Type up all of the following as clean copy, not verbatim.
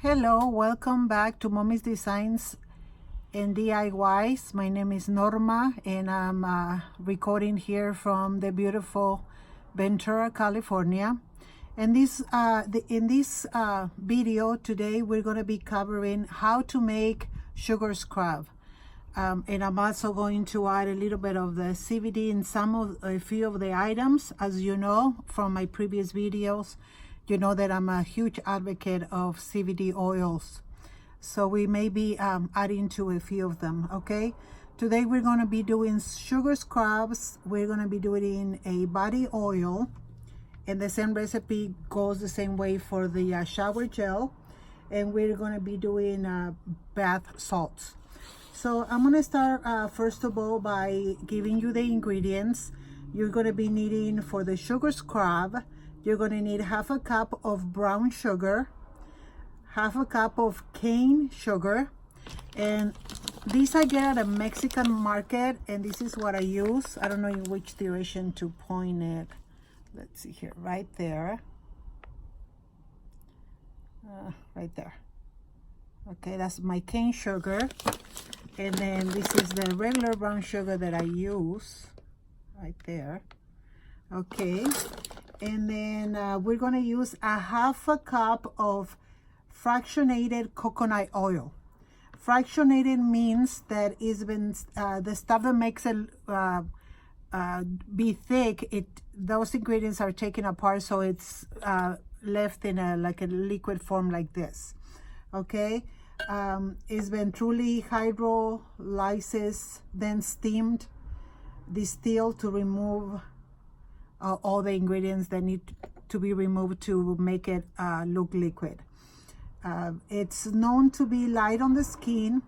Hello, welcome back to Mommy's Designs and DIYs. My name is Norma and I'm recording here from the beautiful Ventura, California. And in this video today, we're going to be covering how to make sugar scrub. And I'm also going to add a little bit of the CBD in a few of the items. As you know from my previous videos, you know that I'm a huge advocate of CBD oils. So we may be adding to a few of them, okay? Today we're going to be doing sugar scrubs. We're going to be doing a body oil. And the same recipe goes the same way for the shower gel. And we're going to be doing bath salts. So I'm going to start first of all by giving you the ingredients. You're going to be needing for the sugar scrub. You're going to need half a cup of brown sugar, half a cup of cane sugar, and these I get at a Mexican market, and this is what I use. I don't know in which direction to point it. Let's see here, right there. Right there. Okay, that's my cane sugar. And then this is the regular brown sugar that I use, right there. Okay. And then we're going to use a half a cup of fractionated coconut oil. Fractionated means that it's been the stuff that makes it be thick. Those ingredients are taken apart, so it's left in like a liquid form like this. Okay, it's been truly hydrolyzed, then steamed, distilled to remove all the ingredients that need to be removed to make it look liquid. It's known to be light on the skin.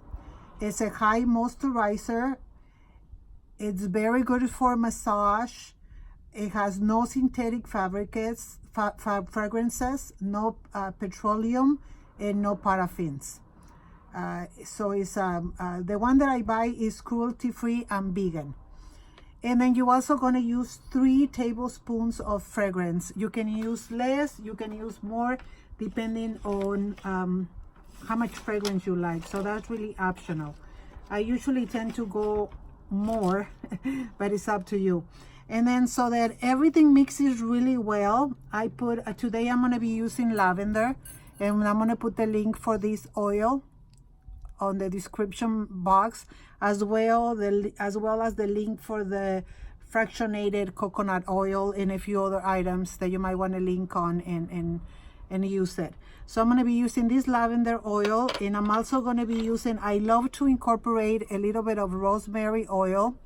It's a high moisturizer. It's very good for massage. It has no synthetic fragrances, no petroleum, and no paraffins. So it's the one that I buy is cruelty-free and vegan. And then you're also going to use 3 tablespoons of fragrance. You can use less, you can use more, depending on how much fragrance you like. So that's really optional. I usually tend to go more, but it's up to you. And then so that everything mixes really well, I put, today I'm going to be using lavender. And I'm going to put the link for this oil on the description box, as well as the link for the fractionated coconut oil and a few other items that you might want to link on and use it. So I'm going to be using this lavender oil, and I'm also going to be using, I love to incorporate a little bit of rosemary oil,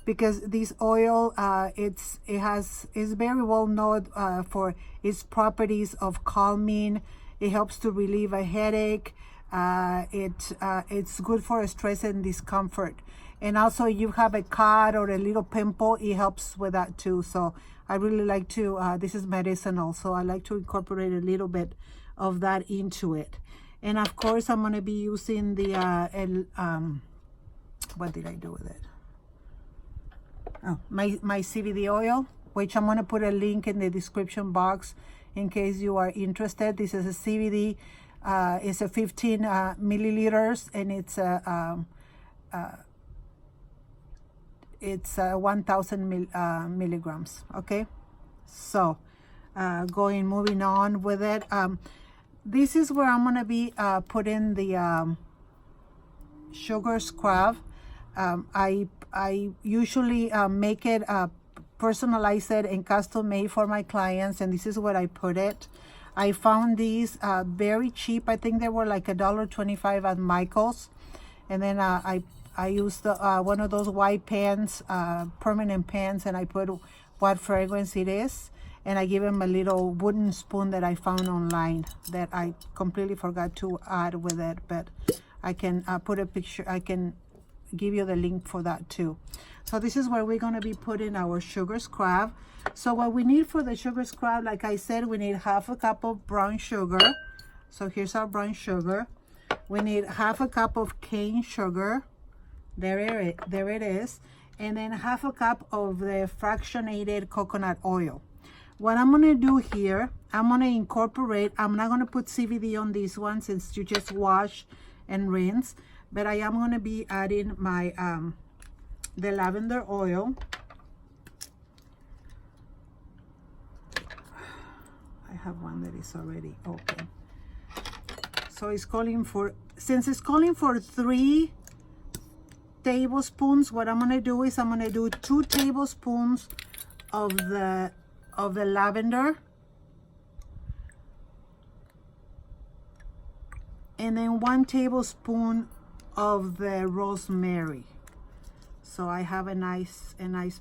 because this oil it's very well known for its properties of calming. It helps to relieve a headache. It's good for stress and discomfort. And also you have a cut or a little pimple, it helps with that too. So I really like to, this is medicinal, so I like to incorporate a little bit of that into it. And of course I'm going to be using the, what did I do with it? Oh, my CBD oil, which I'm going to put a link in the description box in case you are interested. This is a CBD. It's a 15 milliliters, and it's 1,000 milligrams. Okay, so moving on with it. This is where I'm gonna be putting the sugar scrub. I usually make it personalize it and custom made for my clients, and this is where I put it. I found these very cheap. I think they were like $1.25 at Michael's. And then I used one of those white pans, permanent pans, and I put what fragrance it is. And I give them a little wooden spoon that I found online that I completely forgot to add with it. But I can put a picture. I can give you the link for that too. So this is where we're going to be putting our sugar scrub. So what we need for the sugar scrub, like I said, we need half a cup of brown sugar. So here's our brown sugar. We need half a cup of cane sugar. There it is. And then half a cup of the fractionated coconut oil. What I'm going to do here, I'm going to incorporate, I'm not going to put CBD on this one since you just wash and rinse, but I am going to be adding my the lavender oil. I have one that is already open. So it's calling for, since it's calling for 3 tablespoons, what I'm going to do is I'm going to do 2 tablespoons of the lavender, and then 1 tablespoon of the rosemary. So I have a nice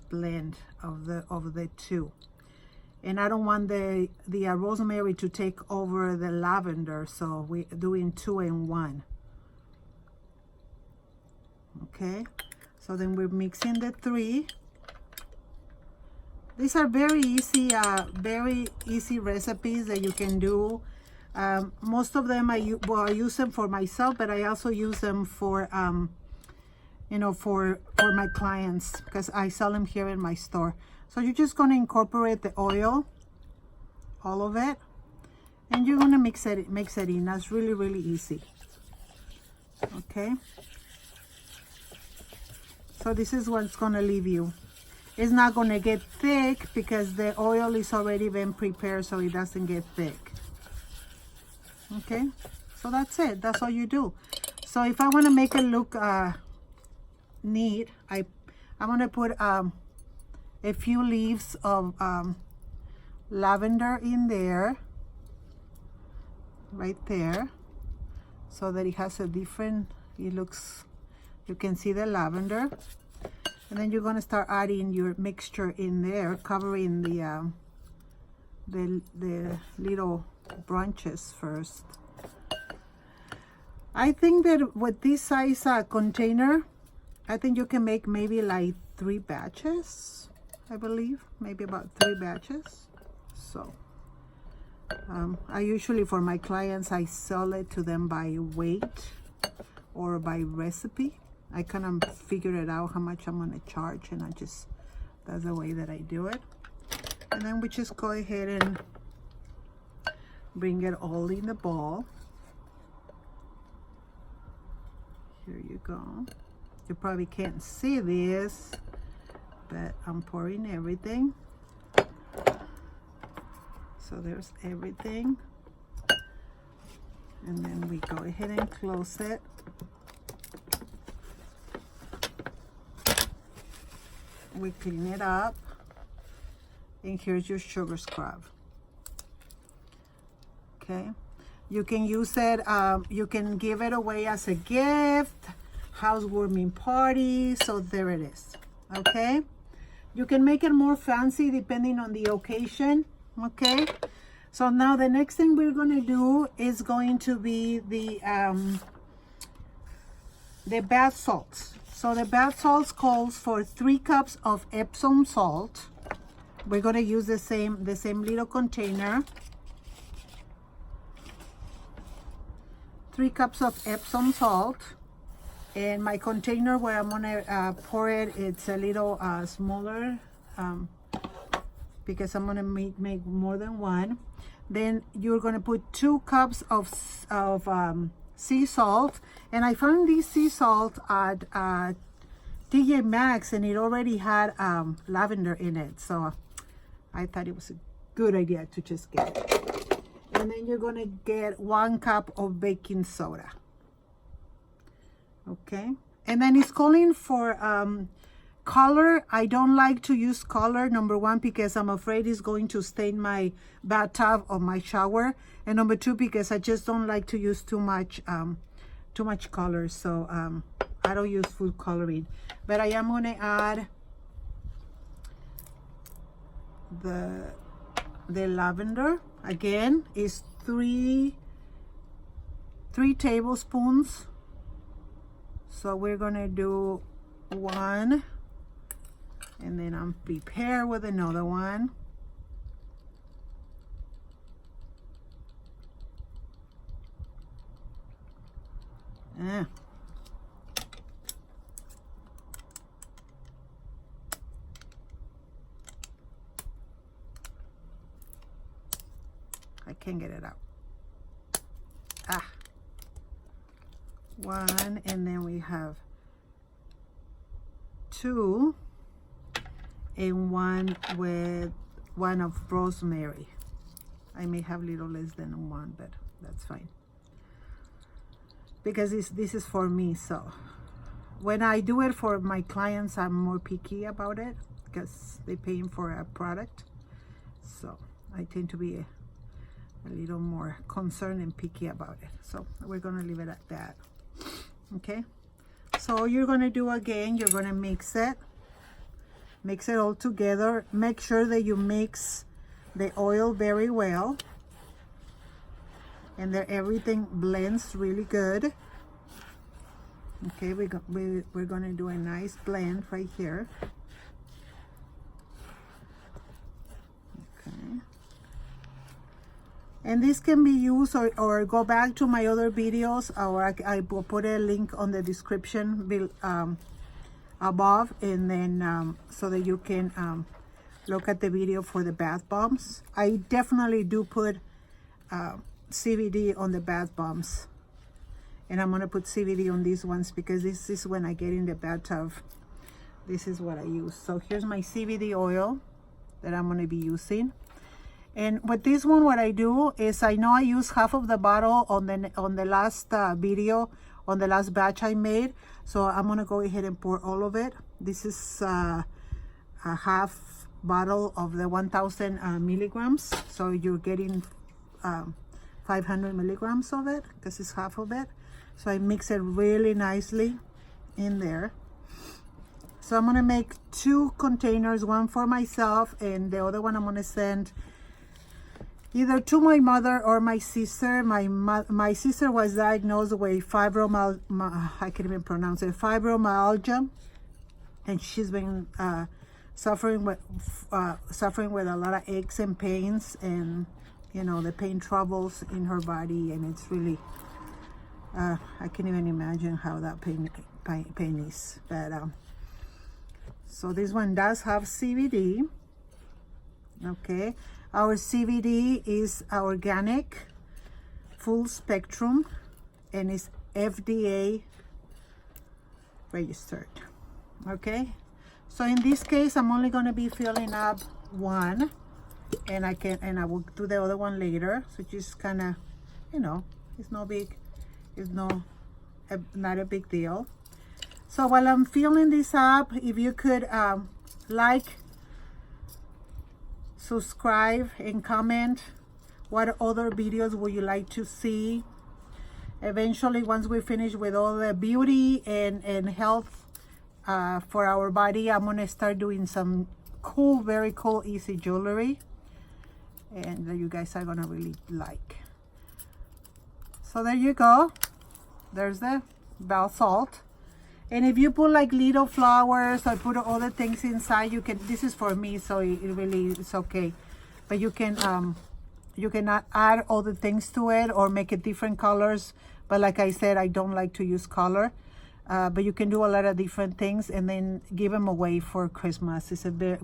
blend of the two. And I don't want the rosemary to take over the lavender, so we're doing 2 in 1. Okay, so then we're mixing the 3. These are very easy recipes that you can do. Most of them I use them for myself, but I also use them for you know, for my clients, because I sell them here in my store. So you're just going to incorporate the oil, all of it, and you're going to mix it in. That's really easy. Okay, so this is what's going to leave you. It's not going to get thick because the oil is already been prepared, so it doesn't get thick. Okay, so that's it. That's all you do. So if I want to make it look neat, I'm going to put a few leaves of lavender in there, right there, so that it has a different, it looks, you can see the lavender. And then you're going to start adding your mixture in there, covering the little branches first. I think that with this size container, I think you can make maybe like 3 batches, I believe, maybe about 3 batches. So I usually, for my clients, I sell it to them by weight or by recipe. I kind of figure it out how much I'm going to charge, and that's the way that I do it. And then we just go ahead and bring it all in the bowl. Here you go. You probably can't see this, but I'm pouring everything. So there's everything. And then we go ahead and close it. We clean it up, and here's your sugar scrub. Okay, you can use it, you can give it away as a gift, housewarming party. So there it is. Okay, you can make it more fancy depending on the occasion. Okay, so now the next thing we're going to do is going to be the bath salts. So the bath salts calls for 3 cups of Epsom salt. We're going to use the same little container. 3 cups of Epsom salt. And my container where I'm going to pour it, it's a little smaller because I'm going to make more than one. Then you're going to put 2 cups of sea salt, and I found this sea salt at TJ Maxx, and it already had lavender in it, so I thought it was a good idea to just get it. And then you're going to get 1 cup of baking soda. Okay, and then it's calling for color. I don't like to use color, number 1, because I'm afraid it's going to stain my bathtub or my shower, and number 2, because I just don't like to use too much color. So I don't use food coloring, but I am going to add the lavender. Again, is 3 tablespoons. So we're going to do 1, and then I'm prepared with another one. I can't get it out. One, and then we have 2, and one with one of rosemary. I may have little less than 1, but that's fine, because this is for me. So when I do it for my clients, I'm more picky about it because they're paying for a product. So I tend to be a little more concerned and picky about it. So we're gonna leave it at that. Okay, so all you're gonna do again, you're gonna mix it all together. Make sure that you mix the oil very well and that everything blends really good. Okay, we're gonna do a nice blend right here. Okay, and this can be used, or go back to my other videos, or I will put a link on the description above, and then so that you can look at the video for the bath bombs. I definitely do put CBD on the bath bombs, and I'm gonna put CBD on these ones because this is when I get in the bathtub. This is what I use. So here's my CBD oil that I'm gonna be using. And with this one, what I do is, I know I use half of the bottle on the last video, on the last batch I made. So I'm gonna go ahead and pour all of it. This is a half bottle of the 1000 milligrams. So you're getting 500 milligrams of it, because it's half of it. So I mix it really nicely in there. So I'm gonna make 2 containers, one for myself, and the other one I'm gonna send either to my mother or my sister. My sister was diagnosed with I can't even pronounce it, fibromyalgia, and she's been suffering with a lot of aches and pains, and you know, the pain troubles in her body, and it's really I can't even imagine how that pain is. But so this one does have CBD. Okay, our CBD is organic, full spectrum, and is FDA registered. Okay, so in this case, I'm only going to be filling up 1, and I will do the other one later. So just kind of, you know, it's not a big deal. So while I'm filling this up, if you could like, subscribe, and comment what other videos would you like to see. Eventually, once we finish with all the beauty and health for our body, I'm gonna start doing some cool, very cool, easy jewelry, and that you guys are gonna really like. So there you go. There's the bath salt. And if you put like little flowers or put other things inside, you can, this is for me, so it really is okay. But you can add other things to it or make it different colors. But like I said, I don't like to use color. But you can do a lot of different things and then give them away for Christmas. It's a bit,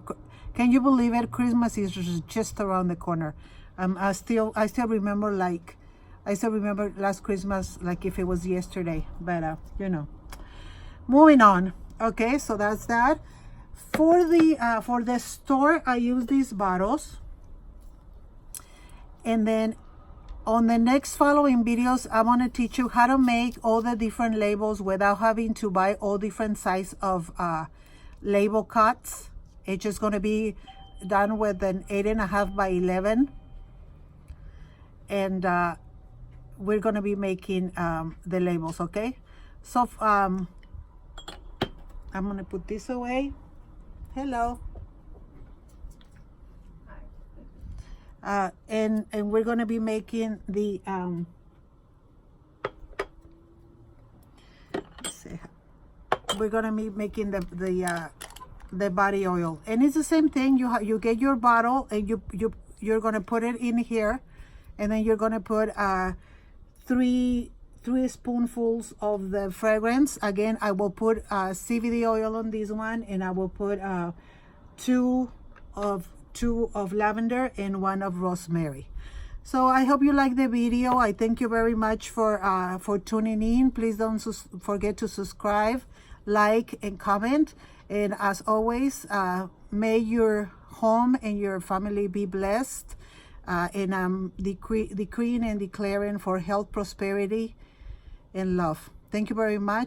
can you believe it? Christmas is just around the corner. I still remember last Christmas like if it was yesterday. But you know. Moving on. Okay, so that's that. For the store, I use these bottles, and then on the next following videos, I want to teach you how to make all the different labels without having to buy all different size of label cuts. It's just going to be done with an 8.5 by 11, and we're going to be making the labels. Okay, so I'm gonna put this away. Hello. And we're gonna be making the we're gonna be making the body oil, and it's the same thing. You get your bottle, and you're gonna put it in here, and then you're gonna put 3 spoonfuls of the fragrance. Again, I will put CBD oil on this one, and I will put 2 of lavender and 1 of rosemary. So I hope you like the video. I thank you very much for tuning in. Please don't forget to subscribe, like, and comment. And as always, may your home and your family be blessed. And I'm decreeing and declaring for health, prosperity, and love. Thank you very much.